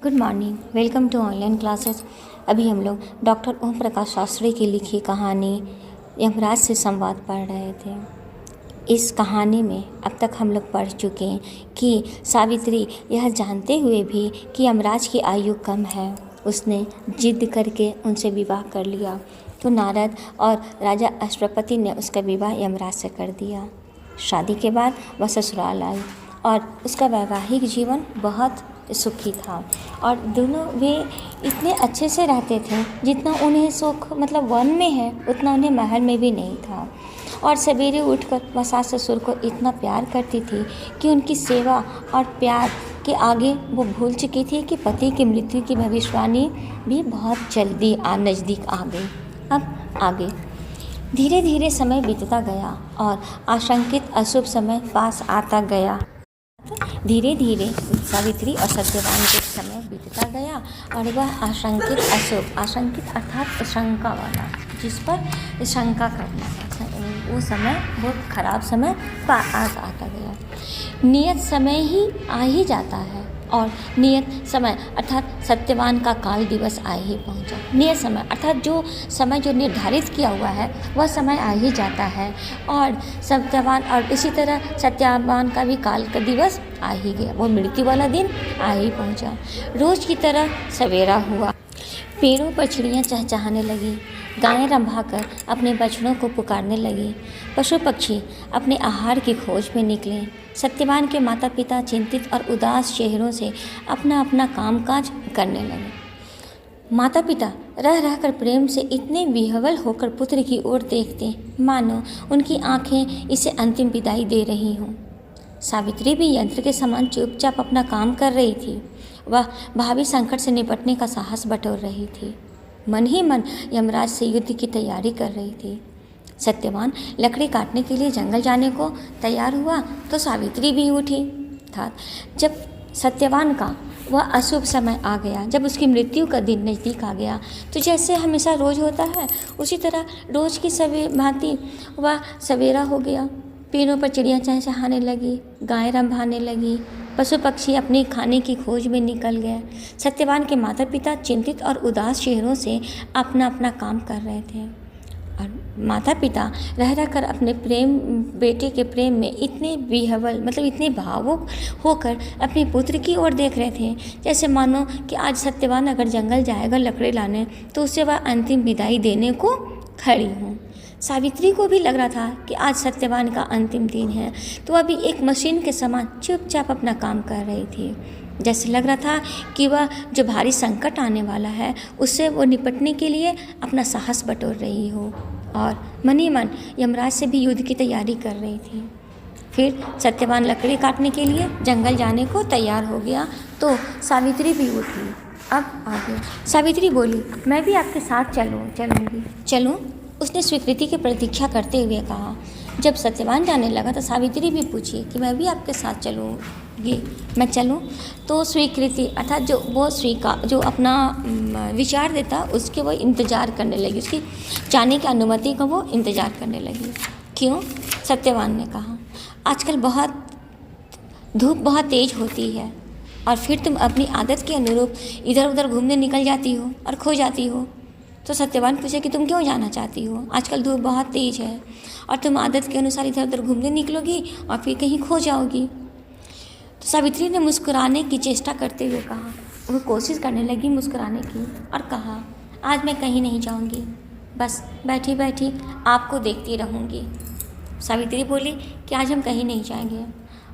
Good morning, welcome to online classes. अभी हम लोग डॉक्टर ओम प्रकाश शास्त्री की लिखी कहानी यमराज से संवाद पढ़ रहे थे। इस कहानी में अब तक हम लोग पढ़ चुके हैं कि सावित्री यह जानते हुए भी कि यमराज की आयु कम है, उसने जिद करके उनसे विवाह कर लिया। तो नारद और राजा अश्वपति ने उसका विवाह यमराज से कर दिया। शादी के बाद वह ससुराल आई और उसका वैवाहिक जीवन बहुत सुखी था और दोनों वे इतने अच्छे से रहते थे जितना उन्हें सुख मतलब वन में है उतना उन्हें महल में भी नहीं था। और सवेरे उठकर वह सास ससुर को इतना प्यार करती थी कि उनकी सेवा और प्यार के आगे वो भूल चुकी थी कि पति की मृत्यु की भविष्यवाणी भी बहुत जल्दी नज़दीक आ गई। अब आगे धीरे धीरे समय बीतता गया और आशंकित अशुभ समय पास आता गया। धीरे धीरे सावित्री और सत्यवान के समय बीतता गया और वह आशंकित अर्थात शंका वाला, जिस पर शंका करना था, वो समय बहुत खराब समय पास आता गया। नियत समय ही आ ही जाता है और नियत समय अर्थात सत्यवान का काल दिवस आ ही पहुंचा। नियत समय अर्थात जो समय जो निर्धारित किया हुआ है वह समय आ ही जाता है और सत्यवान और इसी तरह सत्यवान का भी काल का दिवस आ ही गया। वो मृत्यु वाला दिन आ ही पहुंचा। रोज की तरह सवेरा हुआ, पेड़ों पर चिड़ियाँ चहचहाने लगी, गायें रंभाकर अपने बछड़ों को पुकारने लगी, पशु पक्षी अपने आहार की खोज में निकले। सत्यवान के माता पिता चिंतित और उदास चेहरों से अपना अपना कामकाज करने लगे। माता पिता रह रहकर प्रेम से इतने विह्वल होकर पुत्र की ओर देखते मानो उनकी आंखें इसे अंतिम विदाई दे रही हों। सावित्री भी यंत्र के समान चुपचाप अपना काम कर रही थी। वह भावी संकट से निपटने का साहस बटोर रही थी। मन ही मन यमराज से युद्ध की तैयारी कर रही थी। सत्यवान लकड़ी काटने के लिए जंगल जाने को तैयार हुआ तो सावित्री भी उठी था। जब सत्यवान का वह अशुभ समय आ गया, जब उसकी मृत्यु का दिन नज़दीक आ गया, तो जैसे हमेशा रोज होता है उसी तरह रोज की भांति वह सवेरा हो गया। पेड़ों पर चिड़ियाँ चहचहाने लगी, गायें रंभाने लगी, पशु पक्षी अपने खाने की खोज में निकल गए। सत्यवान के माता पिता चिंतित और उदास चेहरों से अपना अपना काम कर रहे थे और माता पिता रह रहकर अपने बेटे के प्रेम में इतने विह्वल मतलब इतने भावुक होकर अपने पुत्र की ओर देख रहे थे, जैसे मानो कि आज सत्यवान अगर जंगल जाएगा लकड़ी लाने तो उसे वह अंतिम विदाई देने को खड़ी हूँ। सावित्री को भी लग रहा था कि आज सत्यवान का अंतिम दिन है, तो वह भी एक मशीन के समान चुपचाप अपना काम कर रही थी। जैसे लग रहा था कि वह जो भारी संकट आने वाला है उससे वो निपटने के लिए अपना साहस बटोर रही हो और मन ही मन यमराज से भी युद्ध की तैयारी कर रही थी। फिर सत्यवान लकड़ी काटने के लिए जंगल जाने को तैयार हो गया तो सावित्री भी उठी। अब आगे सावित्री बोली, मैं भी आपके साथ चलूँगी। उसने स्वीकृति की प्रतीक्षा करते हुए कहा। जब सत्यवान जाने लगा तो सावित्री भी पूछी कि मैं भी आपके साथ चलूँगी, मैं चलूँ? तो स्वीकृति अर्थात जो अपना विचार देता उसके वो इंतज़ार करने लगी, उसकी जाने की अनुमति का वो इंतज़ार करने लगी। क्यों? सत्यवान ने कहा, आजकल धूप बहुत तेज होती है और फिर तुम अपनी आदत के अनुरूप इधर उधर घूमने निकल जाती हो और खो जाती हो। तो सत्यवान पूछे कि तुम क्यों जाना चाहती हो? आजकल धूप बहुत तेज़ है और तुम आदत के अनुसार इधर उधर घूमने निकलोगी और फिर कहीं खो जाओगी। तो सावित्री ने मुस्कुराने की चेष्टा करते हुए कहा, वो कोशिश करने लगी मुस्कुराने की और कहा, आज मैं कहीं नहीं जाऊंगी, बस बैठी बैठी आपको देखती रहूंगी। सावित्री बोली कि आज हम कहीं नहीं जाएंगे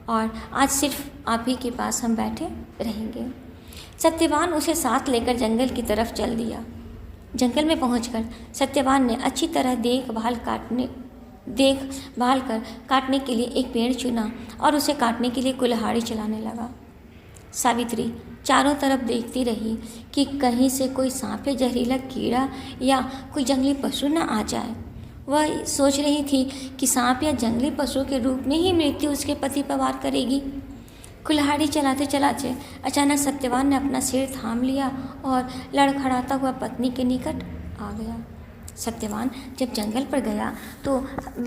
और आज सिर्फ आप ही के पास हम बैठे रहेंगे। सत्यवान उसे साथ लेकर जंगल की तरफ चल दिया। जंगल में पहुंचकर सत्यवान ने अच्छी तरह देखभाल कर काटने के लिए एक पेड़ चुना और उसे काटने के लिए कुल्हाड़ी चलाने लगा। सावित्री चारों तरफ देखती रही कि कहीं से कोई सांप या जहरीला कीड़ा या कोई जंगली पशु न आ जाए। वह सोच रही थी कि सांप या जंगली पशु के रूप में ही मृत्यु उसके पति पर वार करेगी। कुल्हाड़ी चलाते चलाते अचानक सत्यवान ने अपना सिर थाम लिया और लड़खड़ाता हुआ पत्नी के निकट आ गया। सत्यवान जब जंगल पर गया तो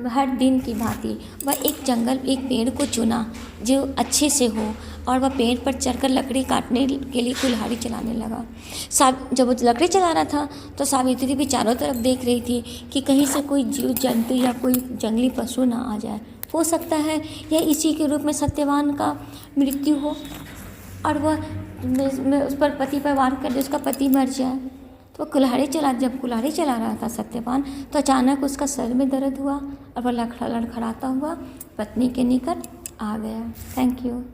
हर दिन की भांति वह एक पेड़ को चुना जो अच्छे से हो, और वह पेड़ पर चढ़कर लकड़ी काटने के लिए कुल्हाड़ी चलाने लगा। जब वो लकड़ी चला रहा था तो सावित्री भी चारों तरफ देख रही थी कि कहीं से कोई जीव जंतु या कोई जंगली पशु ना आ जाए। हो सकता है यह इसी के रूप में सत्यवान का मृत्यु हो और वह उस पर पति पर वार कर दे, उसका पति मर जाए। तो जब कुल्हाड़ी चला रहा था सत्यवान, तो अचानक उसका सर में दर्द हुआ और वह लड़खड़ाता हुआ पत्नी के निकट आ गया। Thank you.